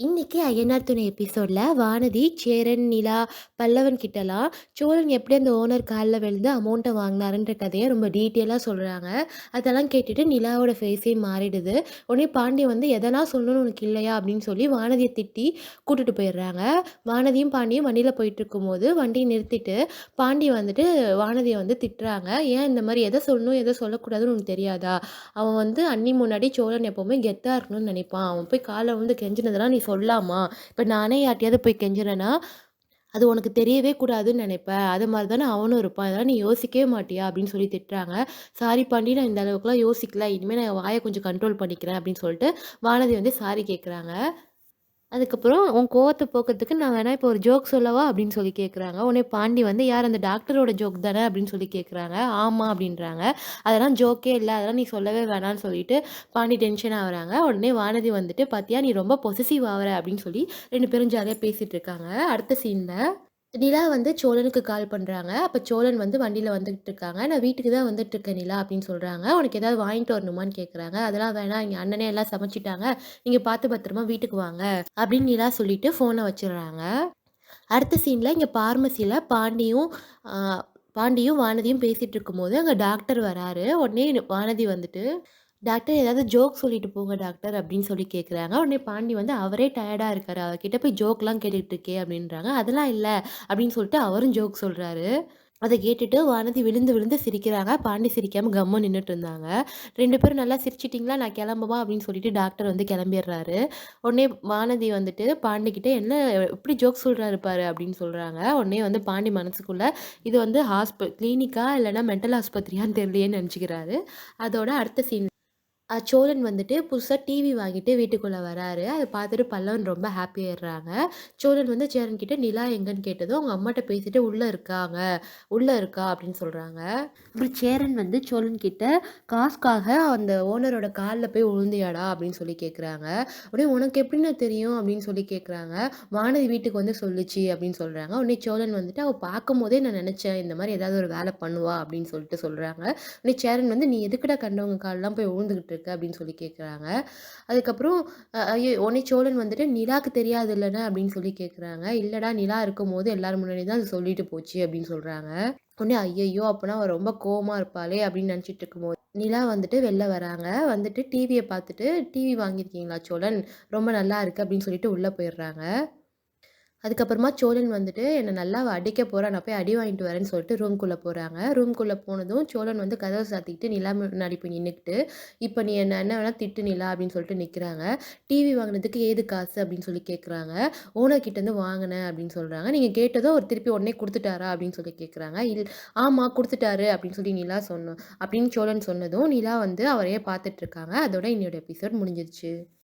இன்னைக்கு ஐயனார் துணை எபிசோட்ல வானதி, சேரன், நிலா, பல்லவன் கிட்டலாம் சோழன் எப்படி அந்த ஓனர் காலில் விழுந்து அமௌண்ட்டை வாங்கினாருன்ற கதையை ரொம்ப டீட்டெயிலாக சொல்கிறாங்க. அதெல்லாம் கேட்டுட்டு நிலாவோட ஃபேஸே மாறிடுது. உடனே பாண்டியன் வந்து எதனா சொல்லணும்னு உனக்கு இல்லையா அப்படின்னு சொல்லி வானதியை திட்டி கூட்டிட்டு போயிடுறாங்க. வானதியும் பாண்டியும் வண்டியில் போயிட்டு இருக்கும்போது வண்டியை நிறுத்திட்டு பாண்டி வந்துட்டு வானதியை வந்து திட்டுறாங்க. ஏன் இந்த மாதிரி எதை சொல்லணும் எதை சொல்லக்கூடாதுன்னு உனக்கு தெரியாதா? அவன் வந்து அண்ணி முன்னாடி சோழன் எப்போவுமே கெத்தாக இருக்கணும்னு நினைப்பான். அவன் போய் காலில் வந்து கெஞ்சினதெல்லாம் நீ சொல்லாமா? இப்ப நானே யார்ட்டயாவது போய் கெஞ்சுறேன்னா, அது உனக்கு தெரியவே கூடாதுன்னு நெனைப்ப. அது மாரி தானே அவனும் இருப்பான். இதெல்லாம் நீ யோசிக்கவே மாட்டியா? அப்படின்னு சொல்லி திட்டுறாங்க. சாரி பாண்டி, நான் இந்த அளவுக்குலாம் யோசிக்கல. இனிமே நான் வாய கொஞ்சம் கண்ட்ரோல் பண்ணிக்கிறேன் அப்படின்னு சொல்லிட்டு வானதி வந்து சாரி கேட்குறாங்க. அதுக்கப்புறம் உன் கோவத்த போக்கறதுக்கு நான் வேணா இப்போ ஒரு ஜோக் சொல்லவா? அப்படின்னு சொல்லி கேட்குறாங்க. உடனே பாண்டி வந்து யார் அந்த டாக்டரோட ஜோக் தானே? அப்படின்னு சொல்லி கேட்குறாங்க. ஆமா அப்படின்றாங்க. அதெல்லாம் ஜோக்கே இல்ல. அதெல்லாம் நீ சொல்லவே வேணான்னு சொல்லிட்டு பாண்டி டென்ஷன் ஆகுறாங்க. உடனே வானதி வந்துட்டு பாத்தியா நீ ரொம்ப பொசசிவ் ஆவுற அப்படின்னு சொல்லி 2 பேரும் ஜாலியா பேசிட்டு இருக்காங்க. அடுத்த சீன்ல நிலா வந்து சோழனுக்கு கால் பண்றாங்க. அப்ப சோழன் வந்து வண்டியில வந்துகிட்டு இருக்காங்க. "நான் வீட்டுக்கு தான் வந்துட்டுருக்கேன் நிலா" அப்படின்னு சொல்றாங்க. "உனக்கு ஏதாவது வாங்கிட்டு வரணுமான்னு?" கேட்குறாங்க. "அதெல்லாம் வேணாம். எங்க அண்ணனே எல்லாம் சமைச்சுட்டாங்க. நீங்க பார்த்து பத்திரமா வீட்டுக்கு வாங்க" அப்படின்னு நிலா சொல்லிட்டு ஃபோன வச்சுடுறாங்க. அடுத்த சீன்ல இங்க பார்மசில அ பாண்டியும், வானதியும் பேசிட்டு இருக்கும்போது, அங்க டாக்டர் வராரு. உடனே வானதி வந்துட்டு, "டாக்டர் ஏதாவது ஜோக் சொல்லிட்டு போங்க டாக்டர்" அப்படின்னு சொல்லி கேட்குறாங்க. உடனே பாண்டி வந்து, "அவரே டயர்டா இருக்காரு. அவர்கிட்ட போய் ஜோக்லாம் கேட்டுட்டு இருக்கியே" அப்படின்றாங்க. "அதெல்லாம் இல்ல" அப்படின்னு சொல்லிட்டு அவரும் ஜோக் சொல்றாரு. அத கேட்டுட்டு வானதி விழுந்து விழுந்து சிரிக்கிறாங்க. பாண்டி சிரிக்காம கம்முனு நின்னுட்டு இருந்தாங்க. 2 பேரும் "நல்லா சிரிச்சிட்டீங்களா? நான் கிளம்பவா?" அப்படின்னு சொல்லிட்டு டாக்டர் வந்து கிளம்பிடுறாரு. உடனே வானதி வந்துட்டு பாண்டிகிட்ட, "என்ன எப்படி ஜோக் சொல்றாரு பாரு" அப்படின்னு சொல்றாங்க. உடனே வந்து பாண்டி மனசுக்குள்ள, இது வந்து கிளினிக்கா இல்லன்னா மென்டல் ஆஸ்பத்திரியான்னு தெரியலையேன்னு நெனச்சுக்கிறாரு. அதோட அடுத்த சீன் சோழன் வந்துட்டு புதுசா டிவி வாங்கிட்டு வீட்டுக்குள்ள வராரு. அத பார்த்துட்டு பல்லவன் ரொம்ப ஹாப்பி ஆயிடுறாங்க. சோழன் வந்து சேரன் கிட்ட நிலா எங்கன்னு கேட்டதும், அவங்க அம்மாட்ட பேசிட்டு உள்ள இருக்கா அப்படின்னு சொல்றாங்க. அப்புறம் சேரன் வந்து சோழன் கிட்ட காசுக்காக அந்த ஓனரோட கால்ல போய் விழுந்தியாடா அப்படின்னு சொல்லி கேட்குறாங்க. உடனே உனக்கு எப்படிண்ணா தெரியும் அப்படின்னு சொல்லி கேட்குறாங்க. வானதி வீட்டுக்கு வந்து சொல்லுச்சு அப்படின்னு சொல்றாங்க. உடனே சோழன் வந்துட்டு அவ பார்க்கும்போதே நான் நினைச்சேன் இந்த மாதிரி ஏதாவது ஒரு வேலை பண்ணுவா அப்படின்னு சொல்லிட்டு சொல்றாங்க. உடனே சேரன் வந்து நீ எதுக்குடா கண்டவங்க கால்லாம் போய் விழுந்துகிட்டு இருக்க அப்படின்னு சொல்லி கேட்குறாங்க. அதுக்கப்புறம் ஐயோ உடனே சோழன் வந்துட்டு நிலாக்கு தெரியாது இல்லைன்னு அப்படின்னு சொல்லி கேட்குறாங்க. இல்லடா நிலா இருக்கும்போது எல்லாரும் முன்னாடி தான் அது சொல்லிட்டு போச்சு அப்படின்னு சொல்றாங்க. உடனே ஐயையோ! அப்பன்னா அவ ரொம்ப கோவமா இருப்பாளே! அப்படின்னு நினச்சிட்டு இருக்கும்போது, நிலா வந்துட்டு வெளில வராங்க. வந்துட்டு டிவிய பார்த்துட்டு, "டிவி வாங்கியிருக்கீங்களா சோழன்? ரொம்ப நல்லா இருக்கு" அப்படின்னு சொல்லிட்டு உள்ள போயிடுறாங்க. அதுக்கப்புறமா சோழன் வந்துட்டு, "என்ன நல்லா அவ அடிக்க போறா. நான் போய் அடி வாங்கிட்டு வரேன்னு" சொல்லிட்டு ரூம்குள்ள போறாங்க. ரூம்குள்ள போனதும் சோழன் வந்து கதவ சாத்திக்கிட்டு நிலா முன்னாடி போய் நின்னுக்கிட்டு, "இப்ப நீ என்ன வேணா திட்டு நிலா" அப்படின்னு சொல்லிட்டு நிக்கிறாங்க. "டிவி வாங்குனதுக்கு ஏது காசு?" அப்படின்னு சொல்லி கேட்குறாங்க. "ஓனர் கிட்டேருந்து வாங்குனேன்" அப்படின்னு சொல்றாங்க. "நீங்க கேட்டதும் அவரு திருப்பி உடனே குடுத்துட்டாரா?" அப்படின்னு சொல்லி கேட்குறாங்க. "ஆமா குடுத்துட்டாரு" அப்படின்னு சொல்லி நிலா அப்படின்னு சோழன் சொன்னதும், நிலா வந்து அவரையே பார்த்துட்டு இருக்காங்க. அதோட இன்னையோட எபிசோட் முடிஞ்சிருச்சு.